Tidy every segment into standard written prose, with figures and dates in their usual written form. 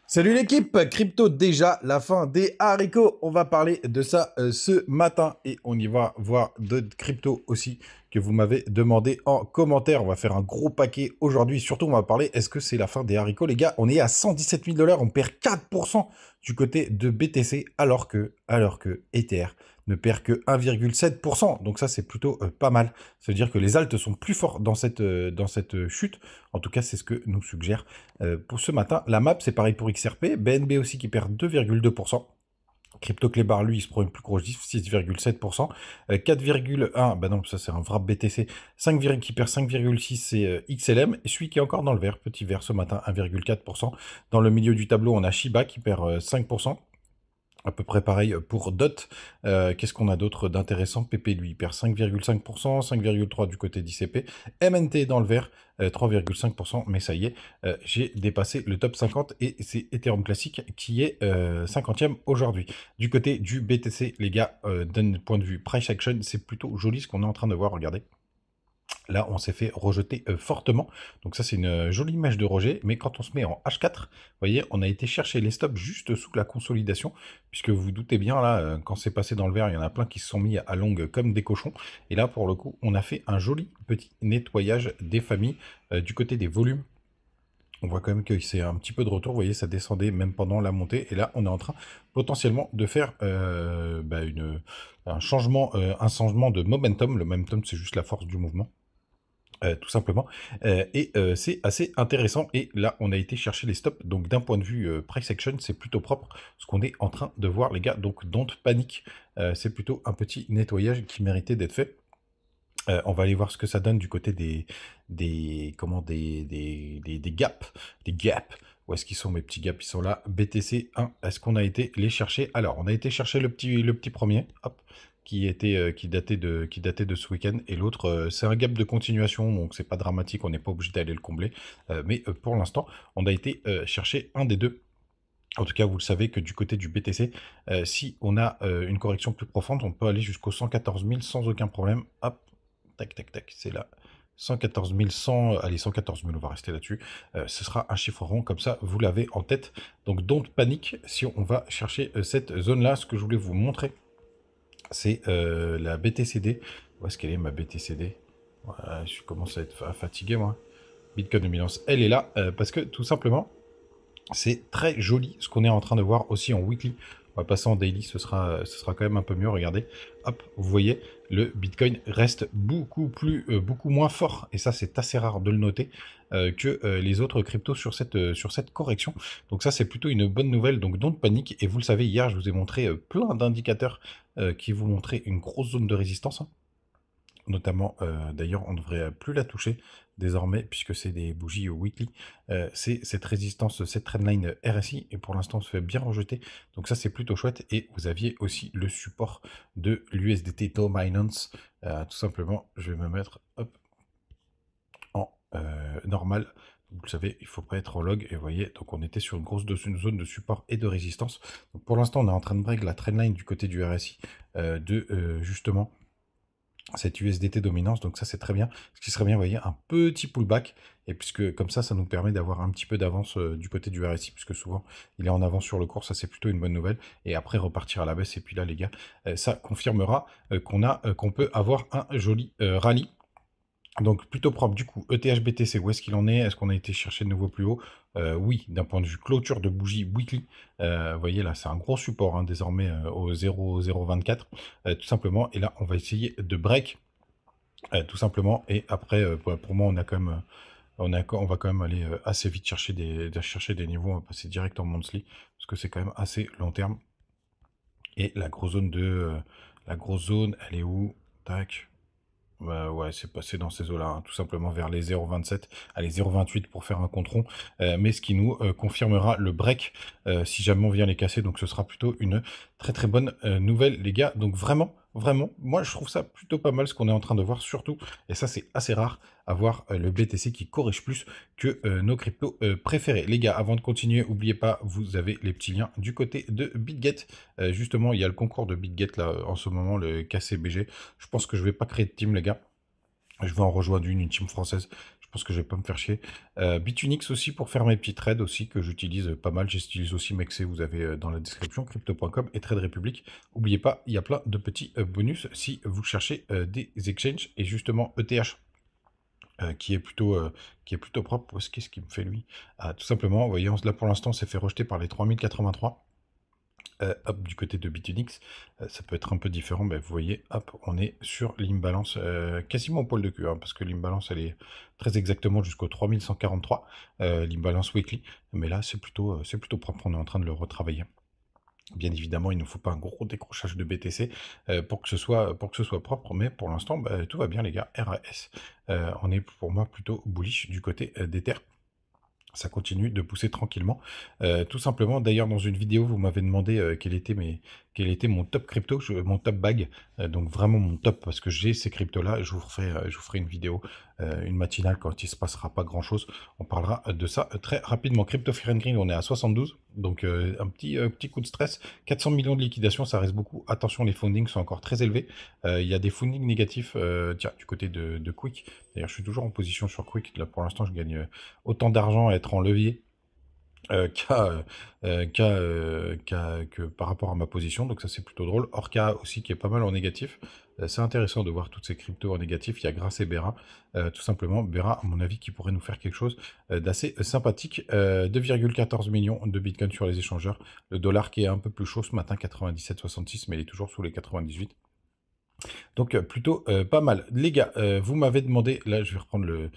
Salut l'équipe, crypto déjà, la fin des haricots. On va parler de ça ce matin et on y va voir d'autres cryptos aussi que vous m'avez demandé en commentaire. On va faire un gros paquet aujourd'hui. Surtout, on va parler, est-ce que c'est la fin des haricots? Les gars, on est à 117 000 $, on perd 4% du côté de BTC alors que Ether ne perd que 1,7%. Donc ça, c'est plutôt pas mal. Ça veut dire que les altes sont plus forts dans cette chute. En tout cas, c'est ce que nous suggère pour ce matin. La map, c'est pareil pour XRP. BNB aussi qui perd 2,2%. Crypto Clébar, lui, il se prend une plus grosse diff, 6,7%. 4,1, bah non, ça c'est un wrap BTC. 5, qui perd 5,6, c'est XLM. Et celui qui est encore dans le vert, petit vert ce matin, 1,4%. Dans le milieu du tableau, on a Shiba qui perd 5%. À peu près pareil pour DOT. Qu'est-ce qu'on a d'autre d'intéressant? PP, lui, il perd 5,5%, 5,3% du côté d'ICP. MNT dans le vert, 3,5%, mais ça y est, j'ai dépassé le top 50 et c'est Ethereum Classique qui est 50e aujourd'hui. Du côté du BTC, les gars, d'un point de vue price action, c'est plutôt joli ce qu'on est en train de voir, regardez. Là, on s'est fait rejeter fortement. Donc ça, c'est une jolie image de rejet. Mais quand on se met en H4, vous voyez, on a été chercher les stops juste sous la consolidation. Puisque vous vous doutez bien, là, quand c'est passé dans le vert, il y en a plein qui se sont mis à longue comme des cochons. Et là, pour le coup, on a fait un joli petit nettoyage des familles du côté des volumes. On voit quand même que c'est un petit peu de retour. Vous voyez, ça descendait même pendant la montée. Et là, on est en train potentiellement de faire un changement de momentum. Le momentum, c'est juste la force du mouvement. Tout simplement. C'est assez intéressant. Et là, on a été chercher les stops. Donc, d'un point de vue price action, c'est plutôt propre ce qu'on est en train de voir, les gars. Donc, don't panique. C'est plutôt un petit nettoyage qui méritait d'être fait. On va aller voir ce que ça donne du côté des gaps. Des gaps. Où est-ce qu'ils sont mes petits gaps? Ils sont là. BTC 1. Est-ce qu'on a été les chercher? Alors, on a été chercher le petit premier. Hop. Qui datait de ce week-end. Et l'autre, c'est un gap de continuation. Donc, c'est pas dramatique. On n'est pas obligé d'aller le combler. Mais pour l'instant, on a été chercher un des deux. En tout cas, vous le savez que du côté du BTC, si on a une correction plus profonde, on peut aller jusqu'aux 114 000 sans aucun problème. Hop, tac, tac, tac, c'est là. 114 100, allez, 114 000, on va rester là-dessus. Ce sera un chiffre rond, comme ça, vous l'avez en tête. Donc, don't panique si on va chercher cette zone-là. Ce que je voulais vous montrer, c'est la BTCD. Où est-ce qu'elle est, ma BTCD? Voilà, je commence à être fatigué, moi. Bitcoin dominance, elle est là, parce que, tout simplement, c'est très joli ce qu'on est en train de voir aussi en weekly. On va passer en daily, ce sera quand même un peu mieux. Regardez, hop, vous voyez, le Bitcoin reste beaucoup moins fort. Et ça, c'est assez rare de le noter que les autres cryptos sur cette correction. Donc ça, c'est plutôt une bonne nouvelle. Donc don't panique. Et vous le savez, hier, je vous ai montré plein d'indicateurs qui vous montraient une grosse zone de résistance, hein. Notamment, d'ailleurs, on ne devrait plus la toucher désormais, puisque c'est des bougies weekly. C'est cette résistance, cette trendline RSI, et pour l'instant, on se fait bien rejeter. Donc ça, c'est plutôt chouette. Et vous aviez aussi le support de l'USDT Dominance. Tout simplement, je vais me mettre en normal. Vous le savez, il ne faut pas être en log. Et vous voyez, donc on était sur une zone de support et de résistance. Donc pour l'instant, on est en train de break la trendline du côté du RSI justement cette USDT dominance, donc ça c'est très bien. Ce qui serait bien, vous voyez, un petit pullback, et puisque comme ça nous permet d'avoir un petit peu d'avance du côté du RSI, puisque souvent il est en avance sur le cours, ça c'est plutôt une bonne nouvelle, et après repartir à la baisse, et puis là les gars, ça confirmera qu'on peut avoir un joli rallye. Donc plutôt propre. Du coup, ETH-BTC, où est-ce qu'il en est? Est-ce qu'on a été chercher de nouveau plus haut? Oui, d'un point de vue clôture de bougie weekly, vous voyez là, c'est un gros support, hein, désormais au 0,024, tout simplement. Et là, on va essayer de break, tout simplement. Et après, pour moi, on a quand même, on va quand même aller assez vite chercher des niveaux. On va passer direct en monthly, parce que c'est quand même assez long terme. Et la grosse zone, elle est où? Tac. Bah ouais, c'est passé dans ces eaux-là, hein, tout simplement vers les 0,27, allez 0,28 pour faire un compte rond, mais ce qui nous confirmera le break si jamais on vient les casser, donc ce sera plutôt une très très bonne nouvelle les gars. Donc vraiment, vraiment, moi je trouve ça plutôt pas mal ce qu'on est en train de voir, surtout, et ça c'est assez rare, avoir le BTC qui corrige plus que nos cryptos préférés. Les gars, avant de continuer, n'oubliez pas, vous avez les petits liens du côté de BitGet. Justement, il y a le concours de BitGet là en ce moment, le KCBG. Je pense que je vais pas créer de team les gars. Je vais en rejoindre une team française. Je pense que je vais pas me faire chier. Bitunix aussi pour faire mes petits trades aussi, que j'utilise pas mal. J'utilise aussi Mexer, vous avez dans la description, crypto.com et Trade Republic. N'oubliez pas, il y a plein de petits bonus si vous cherchez des exchanges. Et justement, ETH, qui est plutôt propre. Qu'est-ce qu'il me fait lui? Tout simplement, vous voyez, là pour l'instant, on s'est fait rejeter par les 3083. Hop, du côté de Bitunix, ça peut être un peu différent, mais vous voyez, hop, on est sur l'imbalance quasiment au poil de cul, hein, parce que l'imbalance, elle est très exactement jusqu'au 3143, l'imbalance weekly, mais là, c'est plutôt propre, on est en train de le retravailler. Bien évidemment, il ne faut pas un gros décrochage de BTC pour que ce soit propre, mais pour l'instant, bah, tout va bien les gars, RAS. On est pour moi plutôt bullish du côté d'Ether. Ça continue de pousser tranquillement. Tout simplement, d'ailleurs, dans une vidéo, vous m'avez demandé quel était mon top crypto, mon top bag. Donc vraiment mon top, parce que j'ai ces cryptos-là. Je vous ferai une vidéo, une matinale quand il se passera pas grand-chose. On parlera de ça très rapidement. Crypto Fear and Greed, on est à 72. Donc un petit coup de stress. 400 millions de liquidation, ça reste beaucoup. Attention, les fundings sont encore très élevés. Il y a des fundings négatifs, tiens, du côté de Quick. D'ailleurs, je suis toujours en position sur Quick. Là, pour l'instant, je gagne autant d'argent à être en levier que par rapport à ma position. Donc ça, c'est plutôt drôle. Orca aussi, qui est pas mal en négatif. C'est intéressant de voir toutes ces cryptos en négatif. Il y a Grace et Bera. Tout simplement, Bera, à mon avis, qui pourrait nous faire quelque chose d'assez sympathique. 2,14 millions de Bitcoin sur les échangeurs. Le dollar qui est un peu plus chaud ce matin, 97,66, mais il est toujours sous les 98. Donc plutôt pas mal. Les gars, vous m'avez demandé, là je vais reprendre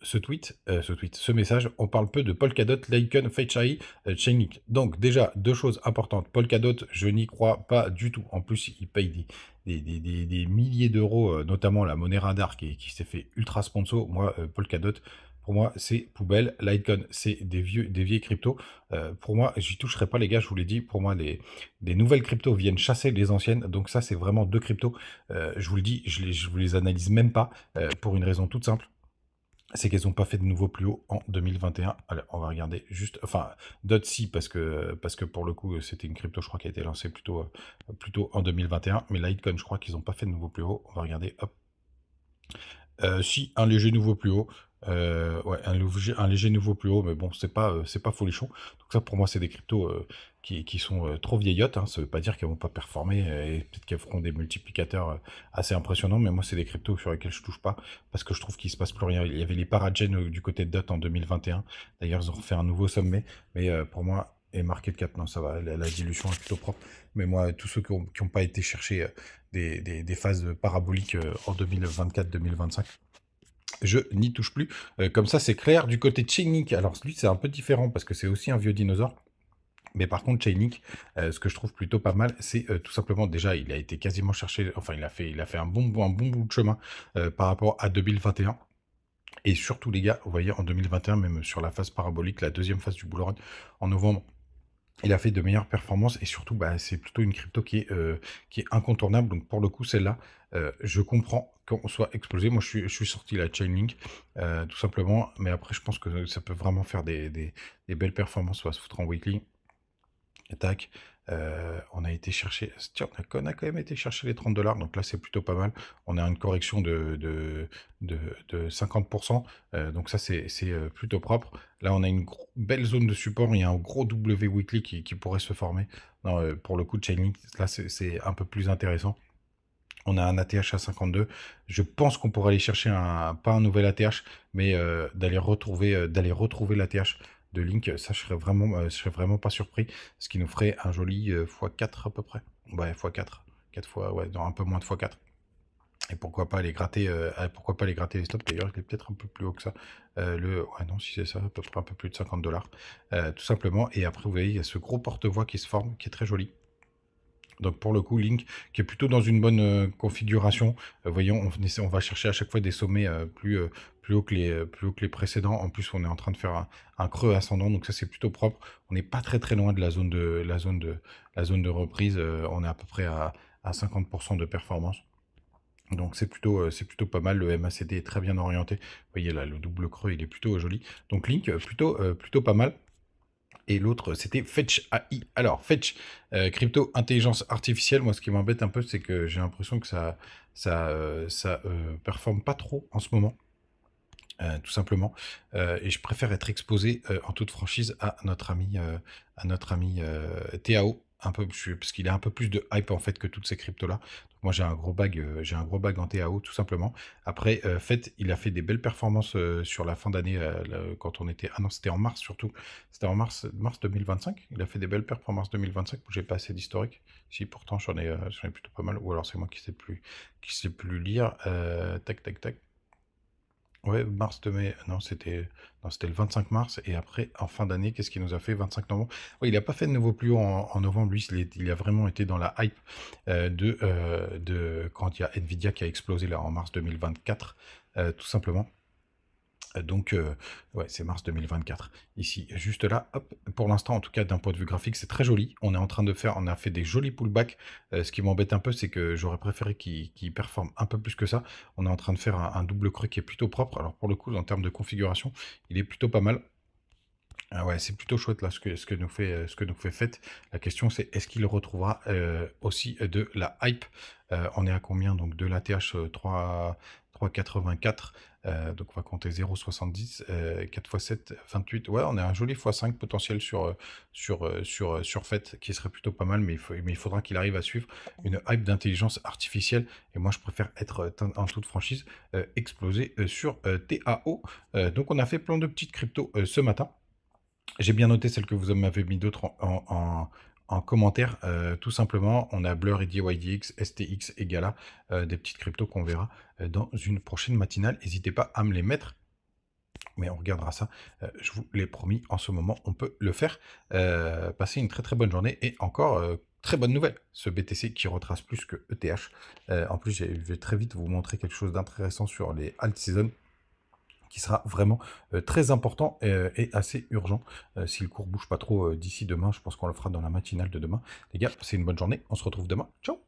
ce message, on parle peu de Polkadot, Lycon, Fetchai, Chainlink. Donc déjà, deux choses importantes. Polkadot, je n'y crois pas du tout. En plus, ils payent des milliers d'euros, notamment la monnaie Radar qui s'est fait ultra sponsor. Moi, Polkadot, pour moi, c'est poubelle. Litecoin, c'est des vieilles cryptos. Pour moi, j'y toucherai pas, les gars, je vous l'ai dit. Pour moi, des nouvelles cryptos viennent chasser les anciennes. Donc ça, c'est vraiment deux cryptos. Je vous le dis, je vous les analyse même pas pour une raison toute simple. C'est qu'elles n'ont pas fait de nouveau plus haut en 2021. Alors, on va regarder juste, enfin, Dotsi, parce que pour le coup, c'était une crypto, je crois, qui a été lancée plutôt en 2021. Mais Litecoin, je crois qu'ils n'ont pas fait de nouveau plus haut. On va regarder, hop. Si, un léger nouveau plus haut. Ouais, un léger nouveau plus haut, mais bon, c'est pas folichon. Donc ça, pour moi, c'est des cryptos qui sont trop vieillottes, hein. Ça veut pas dire qu'elles vont pas performer et peut-être qu'elles feront des multiplicateurs assez impressionnants, mais moi, c'est des cryptos sur lesquels je touche pas parce que je trouve qu'il se passe plus rien. Il y avait les Paragen du côté de DOT en 2021. D'ailleurs, ils ont refait un nouveau sommet, mais pour moi, et Market Cap, non, ça va, la dilution est plutôt propre. Mais moi, tous ceux qui ont pas été chercher des phases paraboliques en 2024-2025, je n'y touche plus. Comme ça, c'est clair. Du côté de Chainlink, alors lui, c'est un peu différent parce que c'est aussi un vieux dinosaure. Mais par contre, Chainlink, ce que je trouve plutôt pas mal, c'est tout simplement, déjà, il a été quasiment cherché, enfin, il a fait un bon bout de chemin par rapport à 2021. Et surtout, les gars, vous voyez, en 2021, même sur la phase parabolique, la deuxième phase du bull run, en novembre, il a fait de meilleures performances et surtout, bah, c'est plutôt une crypto qui est incontournable. Donc pour le coup, celle-là, je comprends qu'on soit explosé. Moi, je suis sorti la Chainlink, tout simplement. Mais après, je pense que ça peut vraiment faire des belles performances. On va se foutre en weekly. Tac. On a été chercher, tiens, on a quand même été chercher les 30 $, donc là c'est plutôt pas mal. On a une correction de 50%, donc ça c'est plutôt propre. Là on a une belle zone de support, il y a un gros W weekly qui pourrait se former. Non, pour le coup de Chainlink, là c'est un peu plus intéressant. On a un ATH à 52. Je pense qu'on pourrait aller chercher pas un nouvel ATH, mais d'aller retrouver l'ATH de Link. Ça, je serais vraiment pas surpris. Ce qui nous ferait un joli x4 à peu près. Ouais, x4. 4 fois, ouais, non, un peu moins de x4. Et pourquoi pas aller gratter, les stops. D'ailleurs, il est peut-être un peu plus haut que ça. Ouais, non, si c'est ça, à peu près un peu plus de 50 $. Tout simplement. Et après, vous voyez, il y a ce gros porte-voix qui se forme, qui est très joli. Donc pour le coup, Link, qui est plutôt dans une bonne configuration. Voyons, on va chercher à chaque fois des sommets plus hauts que les précédents. En plus, on est en train de faire un creux ascendant, donc ça c'est plutôt propre. On n'est pas très loin de la zone de reprise. On est à peu près à 50% de performance. Donc c'est plutôt pas mal. Le MACD est très bien orienté. Vous voyez là, le double creux, il est plutôt joli. Donc Link, plutôt pas mal. Et l'autre, c'était Fetch AI. Alors, Fetch, crypto intelligence artificielle. Moi, ce qui m'embête un peu, c'est que j'ai l'impression que ça performe pas trop en ce moment. tout simplement. Et je préfère être exposé en toute franchise à notre ami TAO, un peu, parce qu'il a un peu plus de hype en fait que toutes ces cryptos-là. Donc moi j'ai un gros bag en TAO tout simplement. Après, FET, il a fait des belles performances sur la fin d'année quand on était. Ah non, c'était en mars surtout. C'était en mars 2025. Il a fait des belles performances 2025 où j'ai pas assez d'historique. Si pourtant j'en ai plutôt pas mal. Ou alors c'est moi qui sais plus lire. Tac tac tac. Ouais, mars de mai, non, c'était le 25 mars. Et après, en fin d'année, qu'est-ce qu'il nous a fait? 25 novembre. Oui, il n'a pas fait de nouveau plus haut en novembre. Lui, il a vraiment été dans la hype de quand il y a Nvidia qui a explosé là en mars 2024, tout simplement. Donc, ouais, c'est mars 2024. Ici, juste là, hop, pour l'instant, en tout cas, d'un point de vue graphique, c'est très joli. On a fait des jolis pullbacks. Ce qui m'embête un peu, c'est que j'aurais préféré qu'il performe un peu plus que ça. On est en train de faire un double creux qui est plutôt propre. Alors, pour le coup, en termes de configuration, il est plutôt pas mal. Ah ouais, c'est plutôt chouette là ce que nous fait Fett. La question c'est est-ce qu'il retrouvera aussi de la hype. On est à combien donc de l'ATH 3,84. Donc on va compter 0,70, 4 x 7, 28. Ouais, on a un joli x5 potentiel sur Fett qui serait plutôt pas mal, mais il faudra qu'il arrive à suivre une hype d'intelligence artificielle. Et moi je préfère être en toute franchise explosé sur TAO. Donc on a fait plein de petites cryptos ce matin. J'ai bien noté celle que vous m'avez mis d'autres en commentaire. Tout simplement, on a Blur, ED, YDX, STX et Gala, des petites cryptos qu'on verra dans une prochaine matinale. N'hésitez pas à me les mettre, mais on regardera ça. Je vous l'ai promis, en ce moment, on peut le faire. Passez une très très bonne journée et encore très bonne nouvelle, ce BTC qui retrace plus que ETH. En plus, je vais très vite vous montrer quelque chose d'intéressant sur les alt season, qui sera vraiment très important et assez urgent. Si le cours bouge pas trop d'ici demain, je pense qu'on le fera dans la matinale de demain. Les gars, c'est une bonne journée. On se retrouve demain. Ciao!